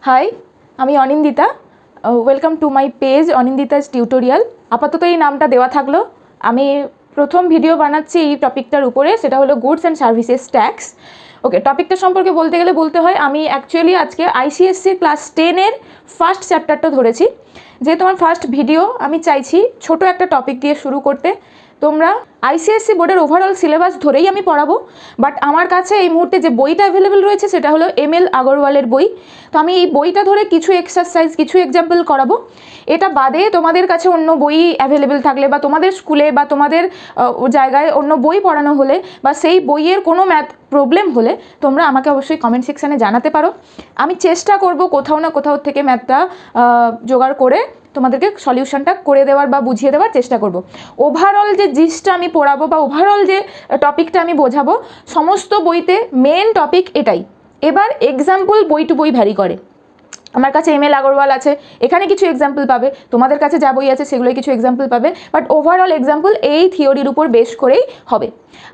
High, আমি Anindita. Welcome to my page Anindita's tutorial. আপাতত এই নামটা দেওয়া থাকলো। আমি প্রথম ভিডিও বানাচ্ছি এই টপিকটার উপরে, সেটা হলো গুডস অ্যান্ড সার্ভিসেস ট্যাক্স। ওকে, টপিকটা সম্পর্কে বলতে গেলে বলতে হয় আমি অ্যাকচুয়ালি আজকে আইসিএসসি ক্লাস 10-এর ফার্স্ট চ্যাপ্টারটা ধরেছি। যেহেতু আমার ফার্স্ট ভিডিও, আমি চাইছি ছোট একটা টপিক দিয়ে শুরু করতে। তোমরা আইসিএসসি বোর্ডের ওভারঅল সিলেবাস ধরেই আমি পড়াবো, বাট আমার কাছে এই মুহূর্তে যে বইটা অ্যাভেলেবেল রয়েছে সেটা হলো ML আগরওয়ালের বই। তো আমি এই বইটা ধরে কিছু এক্সারসাইজ, কিছু এক্সাম্পল করাবো। এটা বাদে তোমাদের কাছে অন্য বই অ্যাভেলেবেল থাকলে বা তোমাদের স্কুলে বা তোমাদের জায়গায় অন্য বই পড়ানো হলে বা সেই বইয়ের কোনো ম্যাথ প্রবলেম হলে তোমরা আমাকে অবশ্যই কমেন্ট সেকশানে জানাতে পারো। আমি চেষ্টা করব কোথাও না কোথাও থেকে ম্যাথটা জোগাড় করে তোমাদেরকে সলিউশনটা করে দেওয়ার বা বুঝিয়ে দেওয়ার চেষ্টা করব। ওভারঅল যে জিনিসটা আমি পড়াবো বা ওভারঅল যে টপিকটা আমি বোঝাবো, সমস্ত বইতে মেন টপিক এটাই। এবার এক্সাম্পল বই টু বই ভ্যারি করে। আমার কাছে ML আগরওয়াল আছে, এখানে কিছু এক্সাম্পল পাবে। তোমাদের কাছে যা বই আছে সেগুলোই কিছু এক্সাম্পল পাবে, বাট ওভারঅল এক্সাম্পল এই থিওরির উপর বেস করেই হবে।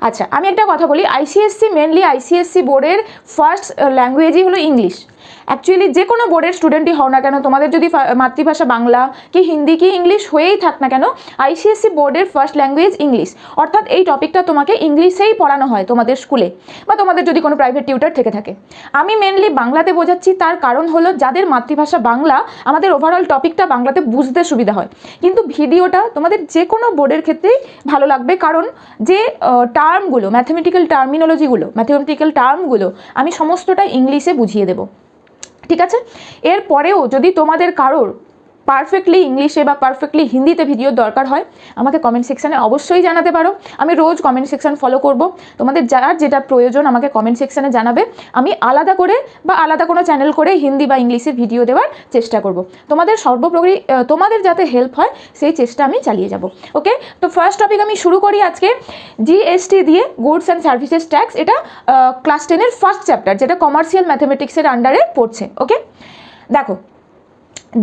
আচ্ছা, আমি একটা কথা বলি, মেনলি আইসিএসসি বোর্ডের ফার্স্ট ল্যাঙ্গুয়েজই হলো ইংলিশ। অ্যাকচুয়ালি যে কোনো বোর্ডের স্টুডেন্টই হও না কেন, তোমাদের যদি মাতৃভাষা বাংলা কি হিন্দি কি ইংলিশ হয়েই থাক না কেন, আইসিএসসি বোর্ডের ফার্স্ট ল্যাঙ্গুয়েজ ইংলিশ। অর্থাৎ এই টপিকটা তোমাকে ইংলিশেই পড়ানো হয় তোমাদের স্কুলে বা তোমাদের যদি কোনো প্রাইভেট টিউটর থেকে থাকে। আমি মেনলি বাংলাতে বোঝাচ্ছি, তার কারণ হলো যাদের মাতৃভাষা বাংলা, আমাদের ওভারঅল টপিকটা বাংলাতে বুঝতে সুবিধা হয়। কিন্তু ভিডিওটা তোমাদের যে কোনো বোর্ডের ক্ষেত্রেই ভালো লাগবে, কারণ যে টার্মগুলো, ম্যাথমেটিক্যাল টার্মগুলো আমি সমস্তটা ইংলিশে বুঝিয়ে দেবো। ঠিক আছে? এরপরেও যদি তোমাদের কারোর পারফেক্টলি ইংলিশে বা পারফেক্টলি হিন্দিতে ভিডিও দরকার হয়, আমাকে কমেন্ট সেকশানে অবশ্যই জানাতে পারো। আমি রোজ কমেন্ট সেকশান ফলো করব। তোমাদের যার যেটা প্রয়োজন আমাকে কমেন্ট সেকশানে জানাবে। আমি আলাদা করে বা আলাদা কোনো চ্যানেল করে হিন্দি বা ইংলিশের ভিডিও দেওয়ার চেষ্টা করব। তোমাদের সর্বোপরি তোমাদের যাতে হেল্প হয় সেই চেষ্টা আমি চালিয়ে যাব। ওকে, তো ফার্স্ট টপিক আমি শুরু করি আজকে জিএসটি দিয়ে, গুডস অ্যান্ড সার্ভিসেস ট্যাক্স। এটা ক্লাস 10-এর ফার্স্ট চ্যাপ্টার, যেটা কমার্শিয়াল ম্যাথমেটিক্সের আন্ডারে পড়ছে। ওকে, দেখো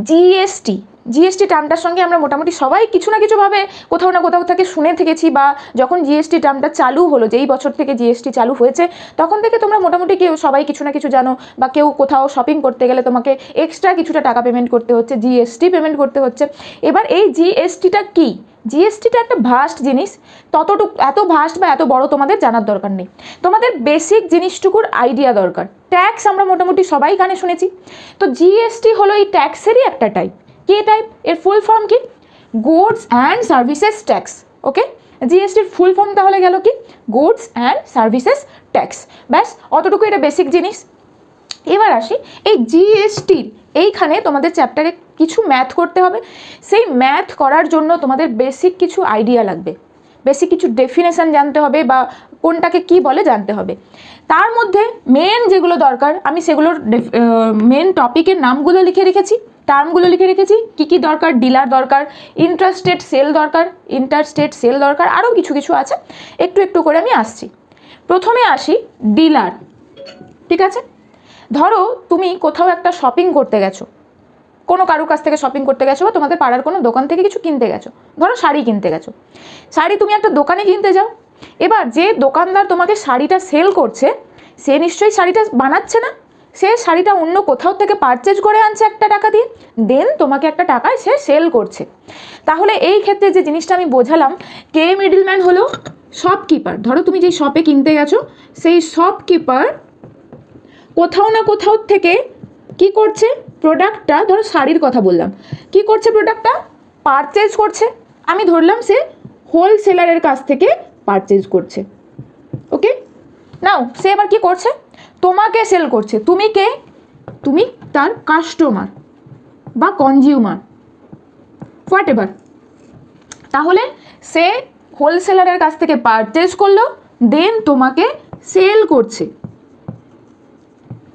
জিএসটি টার্মটার সঙ্গে আমরা মোটামুটি সবাই কিছু না কিছুভাবে কোথাও না কোথাও থেকে শুনে থেকেছি, বা যখন জিএসটি টার্মটা চালু হলো, যেই বছর থেকে জিএসটি চালু হয়েছে তখন থেকে তোমরা মোটামুটি কেউ সবাই কিছু না কিছু জানো, বা কেউ কোথাও শপিং করতে গেলে তোমাকে এক্সট্রা কিছুটা টাকা পেমেন্ট করতে হচ্ছে, জিএসটি পেমেন্ট করতে হচ্ছে। এবার এই জিএসটিটা কি? জিএসটিটা একটা ভাস্ট জিনিস, এত ভাস্ট বা এত বড় তোমাদের জানার দরকার নেই। তোমাদের বেসিক জিনিসটুকুর আইডিয়া দরকার। ট্যাক্স আমরা মোটামুটি সবাই কানে শুনেছি, তো জিএসটি হলো এই ট্যাক্সেরই একটা টাইপ। কি টাইপ? এর ফুল ফর্ম কি? Goods and services tax. Okay, জিএসটির ফুল ফর্ম তাহলে গেল কি? Goods and services tax. ব্যাস অতটুকু, এটা বেসিক জিনিস। এবার আসি এই জিএসটির এইখানে তোমাদের চ্যাপ্টারে কিছু ম্যাথ করতে হবে। সেই ম্যাথ করার জন্য তোমাদের বেসিক কিছু আইডিয়া লাগবে, বেসিক কিছু ডেফিনেশন জানতে হবে, বা কোনটাকে কি বলে জানতে হবে। তার মধ্যে মেন যেগুলো দরকার, আমি সেগুলোর মেন টপিকের নামগুলো লিখে রেখেছি, টার্মগুলো লিখে রেখেছি। কি কি দরকার? ডিলার দরকার, ইন্টারস্টেট সেল দরকার, আরও কিছু কিছু আছে। একটু একটু করে আমি আসছি। প্রথমে আসি ডিলার। ঠিক আছে, ধরো তুমি কোথাও একটা শপিং করতে গেছো, কোনো কারোর কাছ থেকে শপিং করতে গেছো, বা তোমাদের পাড়ার কোনো দোকান থেকে কিছু কিনতে গেছো। ধরো শাড়ি কিনতে গেছো, শাড়ি তুমি একটা দোকানে কিনতে যাও। এবার যে দোকানদার তোমাকে শাড়িটা সেল করছে, সে নিশ্চয়ই শাড়িটা বানাচ্ছে না, সে শাড়িটা অন্য কোথাও থেকে পারচেজ করে আনছে একটা টাকা দিয়ে, দেন তোমাকে একটা টাকায় সে সেল করছে। তাহলে এই ক্ষেত্রে যে জিনিসটা আমি বোঝালাম, কে মিডলম্যান হলো? শপকিপার। ধরো তুমি যেই শপে কিনতে গেছো, সেই শপকিপার কোথাও না কোথাও থেকে কি করছে? প্রোডাক্টটা, ধরো শাড়ির কথা বললাম, কি করছে? প্রোডাক্টটা পারচেজ করছে। আমি ধরলাম সে হোলসেলারের কাছ থেকে পারচেজ করছে। ওকে, নাও সে এবার কি করছে? তোমাকে সেল করছে। তুমি কে? তুমি তার কাস্টমার বা কনজিউমার, হোয়াট এভার। তাহলে সে হোলসেলারের কাছ থেকে পারচেজ করলো, দেন তোমাকে সেল করছে।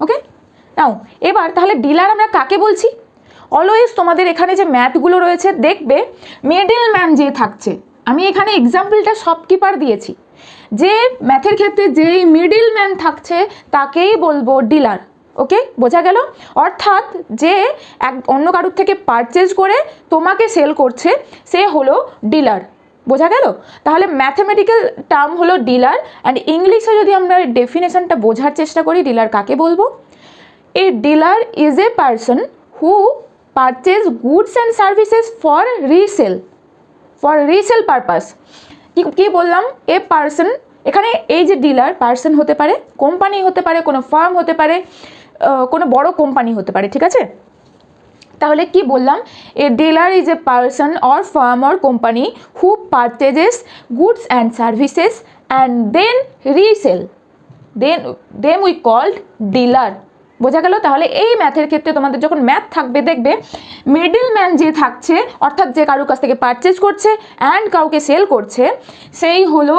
ওকে, নাও এবার তাহলে ডিলার আমরা কাকে বলছি? অলওয়েজ তোমাদের এখানে যে ম্যাথগুলো রয়েছে দেখবে মিডল ম্যান যে থাকছে, আমি এখানে এক্সাম্পলটা শপকিপার দিয়েছি, যে ম্যাথের ক্ষেত্রে যেই মিডল ম্যান থাকছে তাকেই বলবো ডিলার। ওকে, বোঝা গেল? অর্থাৎ যে অন্য কারোর থেকে পারচেজ করে তোমাকে সেল করছে, সে হলো ডিলার। বোঝা গেল? তাহলে ম্যাথমেটিক্যাল টার্ম হলো ডিলার, অ্যান্ড ইংলিশে যদি আমরা ডেফিনেশনটা বোঝার চেষ্টা করি ডিলার কাকে বলবো, a dealer is a person who purchase goods and services for resale purpose. কি বললাম, এ পার্সন, এখানে এই যে ডিলার পার্সন হতে পারে, কোম্পানি হতে পারে, কোনো ফার্ম হতে পারে, কোনো বড় কোম্পানি হতে পারে, ঠিক আছে। তাহলে কি বললাম, a dealer is a person or firm or company who purchases goods and services and then resell, then we called dealer. বোঝা গেল? তাহলে এই ম্যাথের ক্ষেত্রে তোমাদের যখন ম্যাথ থাকবে, দেখবে মিডল ম্যান যে থাকছে, অর্থাৎ যে কারোর কাছ থেকে পারচেজ করছে অ্যান্ড কাউকে সেল করছে, সেই হলো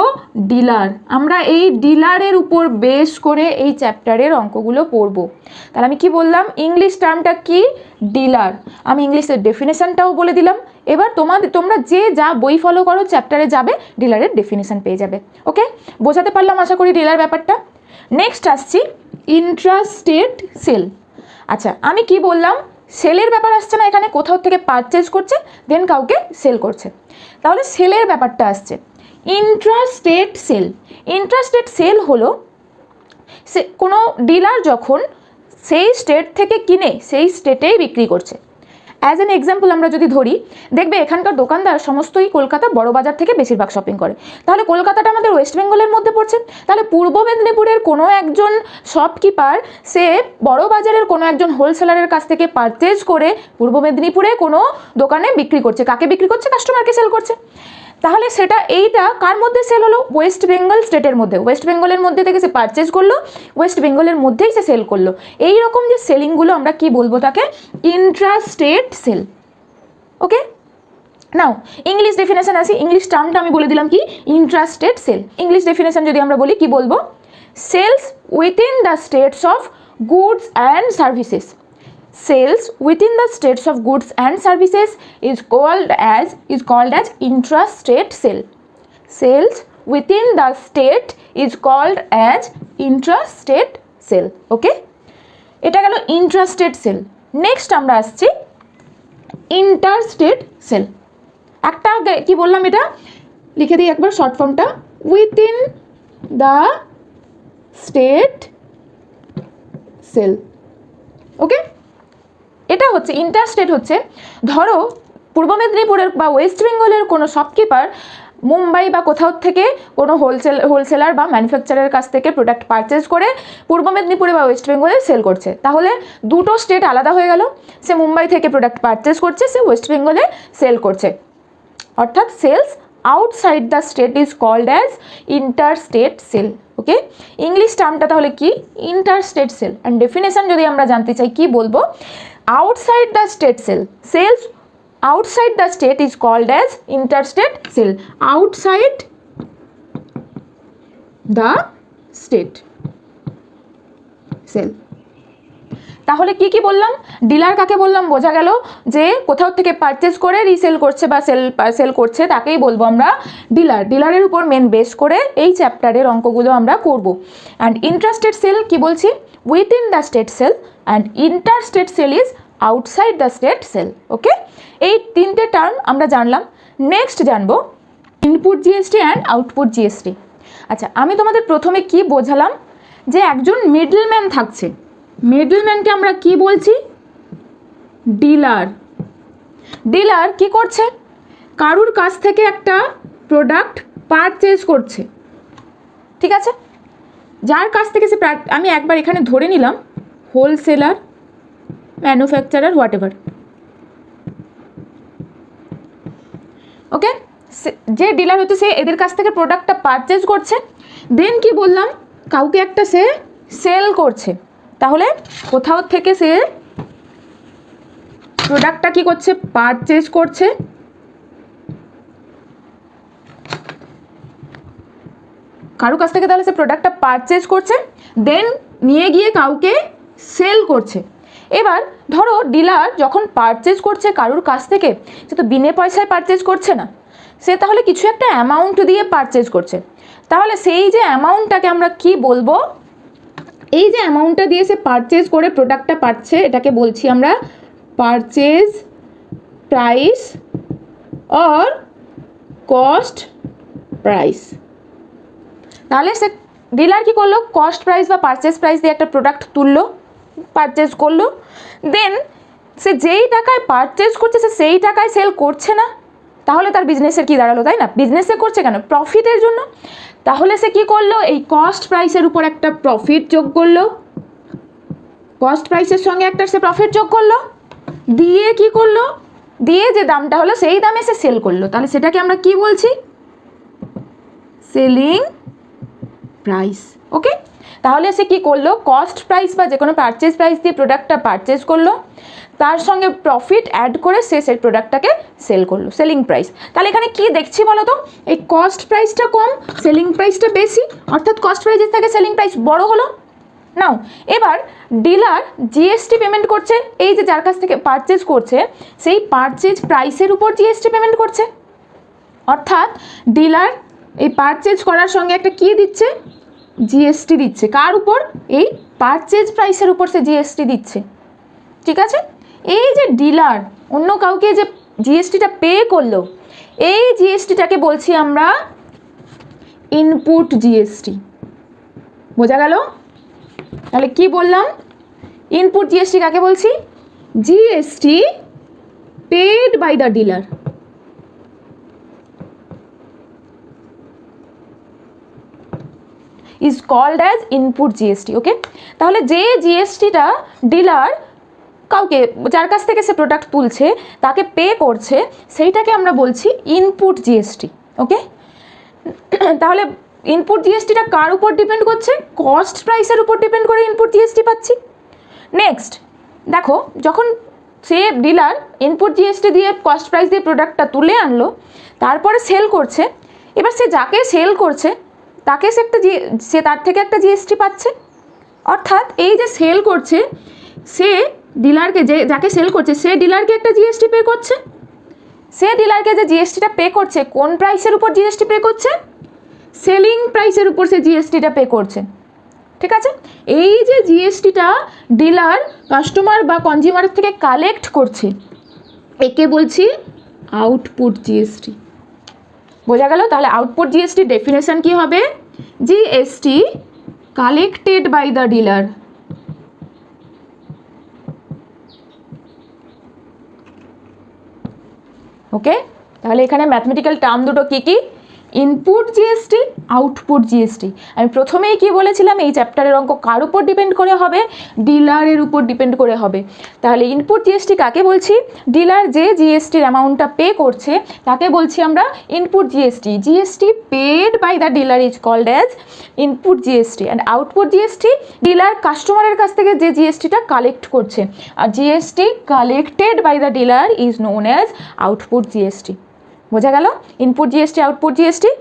ডিলার। আমরা এই ডিলারের উপর বেস করে এই চ্যাপ্টারের অঙ্কগুলো পড়ব। তাহলে আমি কি বললাম, ইংলিশ টার্মটা কি, ডিলার। আমি ইংলিশের ডেফিনেশনটাও বলে দিলাম। এবার তোমরা যে যা বই ফলো করো চ্যাপ্টারে যাবে, ডিলারের ডেফিনেশন পেয়ে যাবে। ওকে, বোঝাতে পারলাম আশা করি ডিলার ব্যাপারটা। নেক্সট আসছি ইন্ট্রাস্টেট সেল। আচ্ছা, আমি কি বললাম, সেলের ব্যাপার আসছে না এখানে, কোথাও থেকে পারচেজ করছে দেন কাউকে সেল করছে, তাহলে সেলের ব্যাপারটা আসছে। ইন্ট্রাস্টেট সেল, ইন্ট্রাস্টেট সেল হলো কোনো ডিলার যখন সেই স্টেট থেকে কিনে সেই স্টেটেই বিক্রি করছে। অ্যাজ অ্যান এক্সাম্পল আমরা যদি ধরি, দেখবে এখানকার দোকানদার সমস্তই কলকাতা বড় বাজার থেকে বেশিরভাগ শপিং করে। তাহলে কলকাতাটা আমাদের ওয়েস্ট বেঙ্গলের মধ্যে পড়ছে, তাহলে পূর্ব মেদিনীপুরের কোনো একজন শপকিপার সে বড় বাজারের কোনো একজন হোলসেলারের কাছ থেকে পারচেজ করে পূর্ব মেদিনীপুরে কোনো দোকানে বিক্রি করছে। কাকে বিক্রি করছে? কাস্টমারকে সেল করছে। তাহলে সেটা এইটা কার মধ্যে সেল হলো? ওয়েস্ট বেঙ্গল স্টেটের মধ্যে, ওয়েস্ট বেঙ্গলের মধ্যে থেকে সে পারচেজ করলো, ওয়েস্ট বেঙ্গলের মধ্যেই সে সেল করলো। এই রকম যে সেলিংগুলো আমরা কি বলবো, তাকে ইন্ট্রাস্টেট সেল। ওকে, নাও ইংলিশ ডেফিনেশন আসি। ইংলিশ টার্মটা আমি বলে দিলাম কি, ইন্ট্রাস্টেট সেল। ইংলিশ ডেফিনেশন যদি আমরা বলি, কি বলবো, sales within the states of goods and services. Sales within the states of goods and services is called as intrastate sale. Sales within the state is called as intrastate sale. Okay, এটা গেল intrastate sale. Next আমরা আসছি interstate sale. একটা কি বললাম, এটা লিখে দিই একবার শর্ট ফর্মটা, within the state sale. ওকে, এটা হচ্ছে ইন্টারস্টেট, হচ্ছে ধরো পূর্ব মেদিনীপুরের বা ওয়েস্ট বেঙ্গলের কোনো শপকিপার মুম্বাই বা কোথাও থেকে কোনো হোলসেলার বা ম্যানুফ্যাকচারের কাছ থেকে প্রোডাক্ট পারচেজ করে পূর্ব মেদিনীপুরে বা ওয়েস্ট বেঙ্গলে সেল করছে। তাহলে দুটো স্টেট আলাদা হয়ে গেল, সে মুম্বাই থেকে প্রোডাক্ট পারচেজ করছে, সে ওয়েস্ট বেঙ্গলে সেল করছে, অর্থাৎ sales outside the state is called as interstate sale. Okay, English টার্মটা তাহলে কি, ইন্টারস্টেট সেল। অ্যান্ড ডেফিনেশন যদি আমরা জানতে চাই, কি বলবো, outside the state sale, sales outside the state is called as interstate sale. Outside the state sale. তাহলে কি বললাম, ডিলার কাকে বললাম, বোঝা গেল যে কোথাও থেকে পারচেজ করে রিসেল করছে বা সেল করছে, তাকেই বলবো আমরা ডিলার। ডিলারের উপর মেন বেস করে এই চ্যাপ্টারের অঙ্কগুলো আমরা করব। অ্যান্ড ইন্ট্রাস্টেট সেল কি বলছি, within the state sale, and interstate sale is outside the state sale. Okay, এই তিনটে টার্ম আমরা জানলাম। নেক্সট জানবো input GST and output GST. আচ্ছা, আমি তোমাদের প্রথমে কি বোঝালাম, যে একজন মিডলম্যান থাকছে, মিডলম্যানকে আমরা কি বলছি, ডিলার। ডিলার কি করছে, কারুর কাছ থেকে একটা প্রোডাক্ট পারচেজ করছে, ঠিক আছে, যার কাছ থেকে সে, আমি একবার এখানে ধরে নিলাম হোলসেলার, ম্যানুফ্যাকচারার, হোয়াট এভার। ওকে, যে ডিলার হচ্ছে সে এদের কাছ থেকে প্রোডাক্টটা পারচেজ করছে, দেন কি বললাম, কাউকে একটা সে সেল করছে। তাহলে কোথাও থেকে সে প্রোডাক্টটা কি করছে, পারচেজ করছে, কারো কাছ থেকে, তাহলে সে প্রোডাক্টটা পারচেজ করছে, দেন নিয়ে গিয়ে কাউকে সেল করছে। এবার ধরো ডিলার যখন পারচেজ করছে কারুর কাছ থেকে, সে তো বিনে পয়সায় পারচেজ করছে না, সে তাহলে কিছু একটা অ্যামাউন্ট দিয়ে পারচেজ করছে। তাহলে সেই যে অ্যামাউন্টটাকে আমরা কি বলবো, এই যে অ্যামাউন্টটা দিয়ে সে পারচেজ করে প্রোডাক্টটা পাচ্ছে, এটাকে বলছি আমরা purchase price or cost price. তাহলে সে ডিলার কি করলো, কস্ট প্রাইস বা পারচেজ প্রাইস দিয়ে একটা প্রোডাক্ট তুললো, পারচেজ করলো, দেন সে যেই টাকায় পারচেজ করছে সে সেই টাকায় সেল করছে না, তাহলে তার বিজনেসের কি দাঁড়ালো, তাই না? বিজনেসে করছে কেন? প্রফিটের জন্য। তাহলে সে কি করলো, এই কস্ট প্রাইসের উপর একটা প্রফিট যোগ করলো, কস্ট প্রাইসের সঙ্গে একটা সে প্রফিট যোগ করলো, দিয়ে কি করলো, দিয়ে যে দামটা হলো সেই দামে সে সেল করলো, তাহলে সেটাকে আমরা কি বলছি? Selling price. ওকে, তাহলে সে কি করলো, কস্ট প্রাইস বা যে কোনো পারচেজ প্রাইস দিয়ে প্রোডাক্টটা পারচেজ করলো, তার সঙ্গে প্রফিট অ্যাড করে সে সেই প্রোডাক্টটাকে সেল করলো, সেলিং প্রাইস। তাহলে এখানে কি দেখছি বলো তো, এই কস্ট প্রাইসটা কম, সেলিং প্রাইসটা বেশি, অর্থাৎ কস্ট প্রাইসের থেকে সেলিং প্রাইস বড় হলো। নাও এবার ডিলার জিএসটি পেমেন্ট করছে, এই যে যার কাছ থেকে পারচেজ করছে সেই পারচেজ প্রাইসের উপর জিএসটি পেমেন্ট করছে, অর্থাৎ ডিলার এই পারচেজ করার সঙ্গে একটা কি দিচ্ছে, জিএসটি দিচ্ছে। কার উপর? এই পারচেজ প্রাইসের উপর সে জিএসটি দিচ্ছে। ঠিক আছে, এই যে ডিলার অন্য কাউকে যে জিএসটিটা পে করলো, এই জিএসটিটাকে বলছি আমরা ইনপুট জিএসটি। বোঝা গেল? তাহলে কি বললাম, ইনপুট জিএসটি কাকে বলছি? GST paid by the dealer. Is called as input GST. Okay, তাহলে যে জিএসটিটা ডিলার কাউকে যার কাছ থেকে সে প্রোডাক্ট তুলছে তাকে পে করছে, সেইটাকে আমরা বলছি ইনপুট জিএসটি। ওকে, তাহলে ইনপুট জিএসটিটা কার উপর ডিপেন্ড করছে? কস্ট প্রাইসের উপর ডিপেন্ড করে ইনপুট জিএসটি পাচ্ছি। নেক্সট দেখো, যখন সে ডিলার ইনপুট জিএসটি দিয়ে কস্ট প্রাইস দিয়ে প্রোডাক্টটা তুলে আনলো, তারপরে সেল করছে, এবার সে যাকে সেল করছে তাকে সে তার থেকে একটা জিএসটি পাচ্ছে। অর্থাৎ এই যে সেল করছে সে ডিলারকে, যাকে সেল করছে সে ডিলারকে একটা জিএসটি পে করছে। সে ডিলারকে যে জিএসটিটা পে করছে কোন প্রাইসের উপর জিএসটি পে করছে? সেলিং প্রাইসের উপর সে জিএসটিটা পে করছে। ঠিক আছে, এই যে জিএসটিটা ডিলার কাস্টমার বা কনজিউমারের থেকে কালেক্ট করছে একে বলছি আউটপুট জিএসটি। বোঝা গেল? তাহলে আউটপুট জিএসটি ডেফিনেশন কি হবে? GST collected by the dealer. Okay, তাহলে এখানে ম্যাথমেটিক্যাল টার্ম দুটো কি কি? Input GST, output GST. আমি প্রথমেই কি বলেছিলাম, এই চ্যাপ্টারের অঙ্ক কার উপর ডিপেন্ড করে হবে? ডিলারের উপর ডিপেন্ড করে হবে। তাহলে ইনপুট জিএসটি কাকে বলছি? ডিলার যে জিএসটির অ্যামাউন্টটা পে করছে তাকে বলছি আমরা input GST. GST paid by the dealer is called as input GST. And output GST, dealer কাস্টমারের কাছ থেকে যে জিএসটিটা কালেক্ট করছে, আর GST collected by the dealer is known as output GST. বোঝা গেল? Input GST, output GST.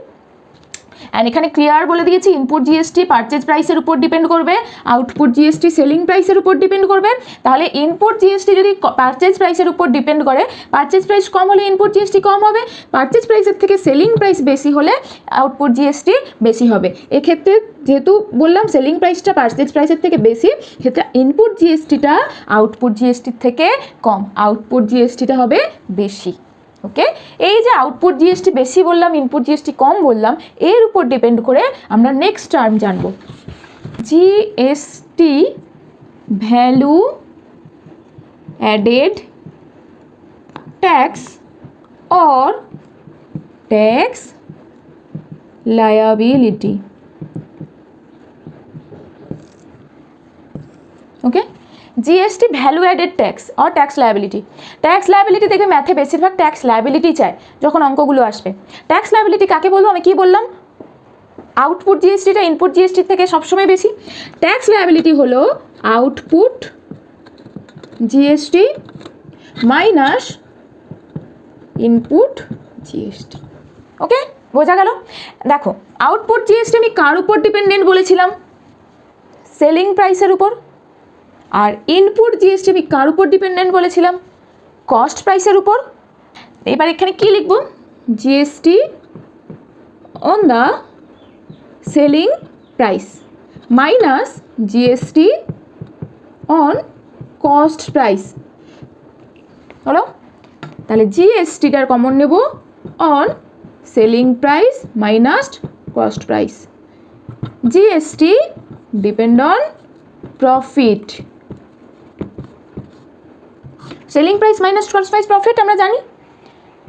And এখানে ক্লিয়ার বলে দিয়েছি, ইনপুট জিএসটি পারচেজ প্রাইসের উপর ডিপেন্ড করবে, আউটপুট জিএসটি সেলিং প্রাইসের উপর ডিপেন্ড করবে। তাহলে ইনপুট জিএসটি যদি পারচেজ প্রাইসের উপর ডিপেন্ড করে, পারচেজ প্রাইস কম হলে ইনপুট জিএসটি কম হবে, পারচেজ প্রাইসের থেকে সেলিং প্রাইস বেশি হলে আউটপুট জিএসটি বেশি হবে। এক্ষেত্রে যেহেতু বললাম সেলিং প্রাইসটা পারচেজ প্রাইসের থেকে বেশি, সেটা ইনপুট জিএসটিটা আউটপুট জিএসটির থেকে কম, আউটপুট জিএসটিটা হবে বেশি। ওকে, এই যে আউটপুট জিএসটি বেশি বললাম, ইনপুট জিএসটি কম বললাম, এর উপর ডিপেন্ড করে আমরা নেক্সট টার্ম জানবো, GST value added tax or tax liability. Okay, GST value added tax or tax liability. Tax liability দেখবে ম্যাথে বেশিরভাগ ট্যাক্স লায়াবিলিটি চায় যখন অঙ্কগুলো আসবে। ট্যাক্স লায়াবিলিটি কাকে বলবো? আমি কি বললাম, আউটপুট জিএসটিটা ইনপুট জিএসটির থেকে সবসময় বেশি। ট্যাক্স লায়াবিলিটি হলো output GST minus input GST. Okay, বোঝা গেল? দেখো, আউটপুট জিএসটি আমি কার উপর ডিপেন্ডেন্ট বলেছিলাম? সেলিং প্রাইসের উপর। আর ইনপুট জিএসটি আমি কার উপর ডিপেন্ডেন্ট বলেছিলাম? কস্ট প্রাইসের উপর। এবার এখানে কি লিখব? GST on the selling price minus GST on cost price. হলো? তাহলে জিএসটিটার কমন নেব on selling price minus cost price. GST depend on profit selling price minus trans price profit আমরা জানি।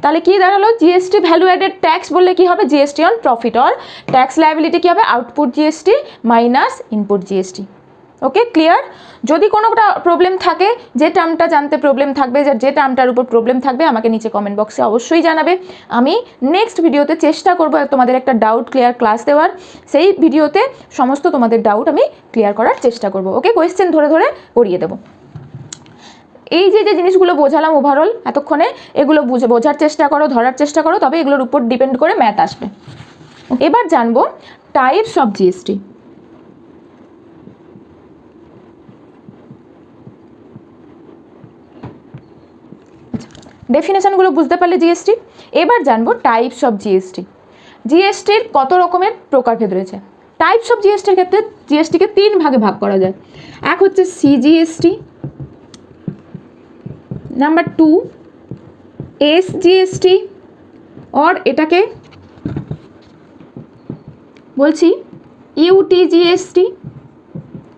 তাহলে কি দাঁড়ালো, জিএসটি ভ্যালু অ্যাডেড ট্যাক্স বললে কি হবে, GST on profit, or tax liability কি হবে, output GST minus input GST. Okay, clear? যদি কোনোটা প্রবলেম থাকে, যে টার্মটা জানতে প্রবলেম থাকবে, যে টার্মটার উপর প্রবলেম থাকবে, আমাকে নিচে কমেন্ট বক্সে অবশ্যই জানাবে। আমি নেক্সট ভিডিওতে চেষ্টা করব তোমাদের একটা ডাউট ক্লিয়ার ক্লাস দেওয়ার, সেই ভিডিওতে সমস্ত তোমাদের ডাউট আমি ক্লিয়ার করার চেষ্টা করব। ওকে, কোয়েশ্চেন ধরে ধরে করিয়ে দেবো। এই যে যে জিনিসগুলো বোঝালাম ওভারঅল এতক্ষণে, এগুলো বোঝার চেষ্টা করো, ধরার চেষ্টা করো, তবে এগুলোর উপর ডিপেন্ড করে ম্যাথ আসবে। এবার জানবো টাইপস অফ জিএসটি। ডেফিনেশনগুলো বুঝতে পারলে জিএসটি। এবার জানবো টাইপস অফ জিএসটি। জিএসটির কত রকমের প্রকারভেদ রয়েছে। টাইপস অফ জিএসটির ক্ষেত্রে জিএসটিকে 3 ভাগে ভাগ করা যায়। এক হচ্ছে সিজিএসটি, নাম্বার 2 এসজিএসটি, और এটাকে বলছি ইউটিজিএসটি,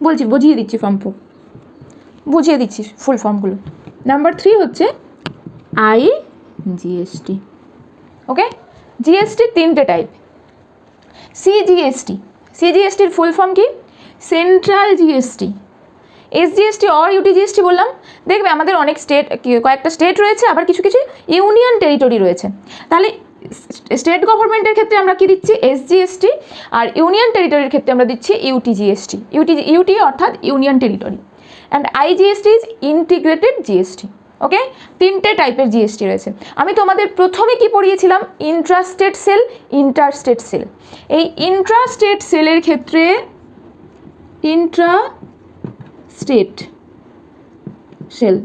বলছি বুঝিয়ে দিচ্ছি বুঝিয়ে দিচ্ছি ফুল ফর্মগুলো। নাম্বার 3 হচ্ছে আইজিএসটি। ওকে, জিএসটি 3টে টাইপ। সিজিএসটির ফুল ফর্ম কি, সেন্ট্রাল জিএসটি। এসজিএসটি और ইউটিজিএসটি বললাম, দেখবে আমাদের অনেক কয়েকটা স্টেট রয়েছে, আবার কিছু কিছু ইউনিয়ন টেরিটরি রয়েছে। তাহলে স্টেট গভর্নমেন্টের ক্ষেত্রে আমরা কি দিচ্ছি, এসজিএসটি, আর ইউনিয়ন টেরিটরির ক্ষেত্রে আমরা দিচ্ছি ইউটিজিএসটি। ইউটি অর্থাৎ union territory, and IGST is integrated GST. Okay, 3টে টাইপের জিএসটি রয়েছে। আমি তোমাদের প্রথমে কি পড়িয়েছিলাম, ইন্ট্রাস্টেট সেল, ইন্টারস্টেট সেল। এই ইন্ট্রাস্টেট সেলের ক্ষেত্রে ইন্ট্রাস্টেট সেল,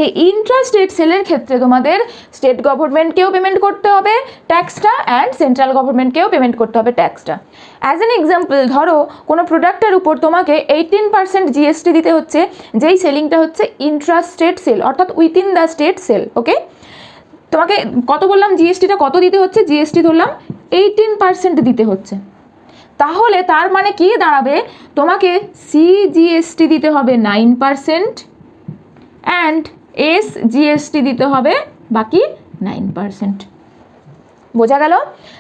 এই ইন্ট্রাস্টেট সেলের ক্ষেত্রে তোমাদের স্টেট গভর্নমেন্টকেও পেমেন্ট করতে হবে ট্যাক্সটা, অ্যান্ড সেন্ট্রাল গভর্নমেন্টকেও পেমেন্ট করতে হবে ট্যাক্সটা। অ্যাজ অ্যান এক্সাম্পল, ধরো কোনো প্রোডাক্টের উপর তোমাকে 18% জিএসটি দিতে হচ্ছে, যেই সেলিংটা হচ্ছে ইন্ট্রাস্টেট সেল, অর্থাৎ উইথিন দ্য স্টেট সেল। ওকে, তোমাকে কত বললাম, জিএসটিটা কত দিতে হচ্ছে, জিএসটি ধরলাম 18% দিতে হচ্ছে। তাহলে তার মানে কি দাঁড়াবে, তোমাকে সিজিএসটি দিতে হবে 9%, অ্যান্ড এসজিএসটি দিতে হবে বাকি 9%। বোঝা গেল?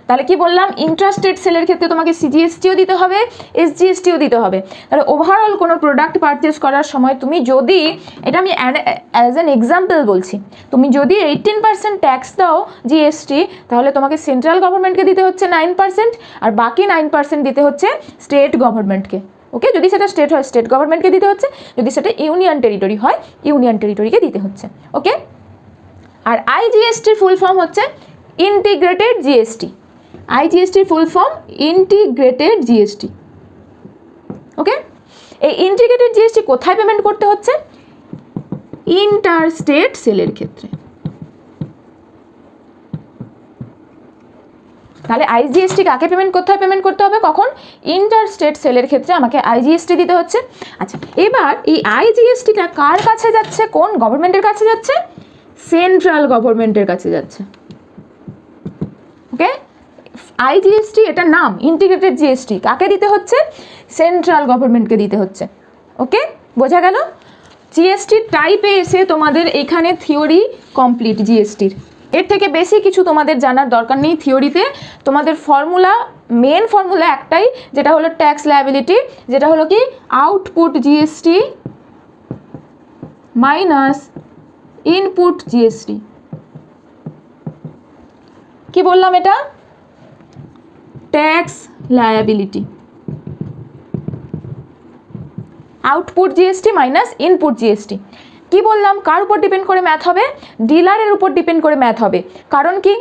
তাহলে কি বললাম, ইন্ট্রাস্টেট সেলের ক্ষেত্রে তোমাকে সিজিএসটিও দিতে হবে, এসজিএসটিও দিতে হবে। তাহলে ওভারঅল কোনো প্রোডাক্ট পারচেস করার সময় তুমি যদি, এটা আমি অ্যাজ অ্যান এক্সাম্পল বলছি, তুমি যদি 18% ট্যাক্স দাও জিএসটি, তাহলে তোমাকে সেন্ট্রাল গভর্নমেন্টকে দিতে হচ্ছে 9%, আর বাকি 9% দিতে হচ্ছে স্টেট গভর্নমেন্টকে। ওকে, যদি সেটা স্টেট হয় স্টেট গভর্নমেন্টকে দিতে হচ্ছে, যদি সেটা ইউনিয়ন টেরিটরি হয় ইউনিয়ন টেরিটরিকে দিতে হচ্ছে। ওকে, আর আইজিএসটির ফুল ফর্ম হচ্ছে ইন্টিগ্রেটেড জিএসটি। আইজিএসটির full form integrated GST. Okay, এই ইন্টিগ্রেটেড জিএসটি কোথায় পেমেন্ট করতে হচ্ছে, ইন্টারস্টেট সেলের ক্ষেত্রে। তাহলে আইজিএসটি কাকে কোথায় পেমেন্ট করতে হবে, কখন, ইন্টারস্টেট সেলের ক্ষেত্রে আমাকে আইজিএসটি দিতে হচ্ছে। আচ্ছা, এবার এই আইজিএসটিটা কার কাছে যাচ্ছে, কোন গভর্নমেন্টের কাছে যাচ্ছে, সেন্ট্রাল গভর্নমেন্টের কাছে যাচ্ছে। ওকে, আইজিএসটি এটা নাম, ইন্টিগ্রেটেড জিএসটি কাকে দিতে হচ্ছে, সেন্ট্রাল গভর্নমেন্টকে দিতে হচ্ছে। ওকে, বোঝা গেল? জিএসটির টাইপে এসে তোমাদের এখানে থিওরি কমপ্লিট জিএসটির। এর থেকে বেশি কিছু তোমাদের জানার দরকার নেই। থিওরিতে তোমাদের ফর্মুলা, মেন ফর্মুলা একটাই, যেটা হলো ট্যাক্স লায়াবিলিটি, যেটা হলো কি output GST minus input GST. কি বললাম, এটা tax liability, output GST minus input GST. কি বললাম, কার উপর ডিপেন্ড করে ম্যাথ হবে, ডিলারের উপর ডিপেন্ড করে ম্যাথ হবে। কারণ কি,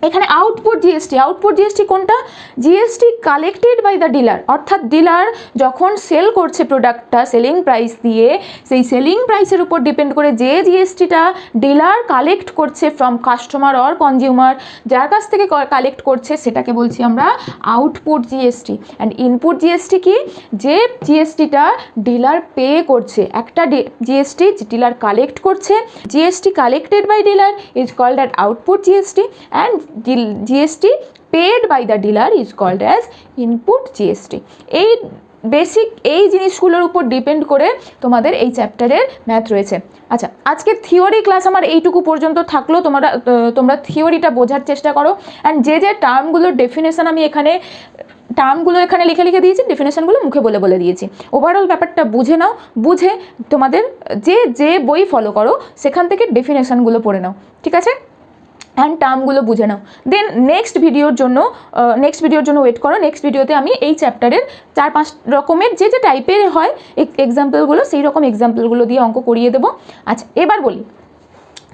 এখানে আউটপুট জিএসটি কোনটা, GST collected by the dealer, অর্থাৎ ডিলার যখন সেল করছে প্রোডাক্টটা সেলিং প্রাইস দিয়ে, সেই সেলিং প্রাইসের উপর ডিপেন্ড করে যে জিএসটিটা ডিলার কালেক্ট করছে ফ্রম কাস্টমার অর কনজিউমার, যার কাছ থেকে কালেক্ট করছে সেটাকে বলছি আমরা output GST. And input GST কি, যে জিএসটিটা ডিলার পে করছে, একটা জিএসটি ডিলার কালেক্ট করছে, GST collected by dealer is called at output GST, and GST paid by the dealer is called as input GST. এই বেসিক এই জিনিসগুলোর উপর ডিপেন্ড করে তোমাদের এই চ্যাপ্টারের ম্যাথ রয়েছে। আচ্ছা, আজকে থিওরি ক্লাস আমার এইটুকু পর্যন্ত থাকলো। তোমরা থিওরিটা বোঝার চেষ্টা করো। অ্যান্ড যে টার্মগুলোর ডেফিনেশন আমি এখানে লিখে লিখে দিয়েছি, ডেফিনেশনগুলো মুখে বলে বলে দিয়েছি। ওভারঅল ব্যাপারটা বুঝে নাও, বুঝে তোমাদের যে বই ফলো করো সেখান থেকে ডেফিনেশনগুলো পড়ে নাও, ঠিক আছে? অ্যান্ড টার্মগুলো বুঝে নাও। দেন নেক্সট ভিডিওর জন্য ওয়েট করো। নেক্সট ভিডিওতে আমি এই চ্যাপ্টারের 4-5 রকমের যে টাইপের হয় এক্সাম্পলগুলো, সেই রকম এক্সাম্পলগুলো দিয়ে অঙ্ক করিয়ে দেবো। আচ্ছা, এবার বলি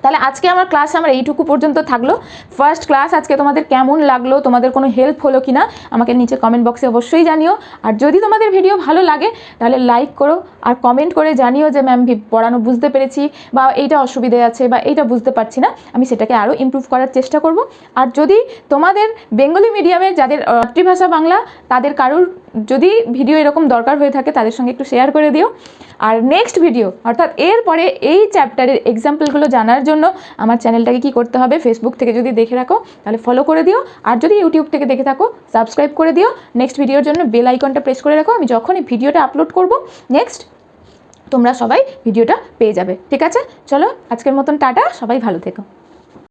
তাহলে আজকে আমার ক্লাস এইটুকু পর্যন্ত থাকলো। ফার্স্ট ক্লাস আজকে তোমাদের কেমন লাগলো, তোমাদের কোনো হেল্প হলো কি না আমাকে নিচে কমেন্ট বক্সে অবশ্যই জানিও। আর যদি তোমাদের ভিডিও ভালো লাগে তাহলে লাইক করো আর কমেন্ট করে জানিও যে ম্যাম পড়ানো বুঝতে পেরেছি, বা এইটা অসুবিধে আছে, বা এইটা বুঝতে পারছি না, আমি সেটাকে আরও ইমপ্রুভ করার চেষ্টা করব। আর যদি তোমাদের বেঙ্গলি মিডিয়ামের যাদের মাতৃভাষা বাংলা তাদের কারোর যদি ভিডিও এরকম দরকার হয়ে থাকে তাদের সঙ্গে একটু শেয়ার করে দিও। আর নেক্সট ভিডিও অর্থাৎ এরপরে এই চ্যাপ্টারের এক্সাম্পলগুলো জানার জন্য আমার চ্যানেলটাকে কি করতে হবে, ফেসবুক থেকে যদি দেখে রাখো তাহলে ফলো করে দিও, আর যদি ইউটিউব থেকে দেখে থাকো সাবস্ক্রাইব করে দিও। নেক্সট ভিডিওর জন্য বেল আইকনটা প্রেস করে রাখো, আমি যখনই ভিডিওটা আপলোড করব নেক্সট তোমরা সবাই ভিডিওটা পেয়ে যাবে, ঠিক আছে? চলো আজকের মতন টাটা, সবাই ভালো থেকো।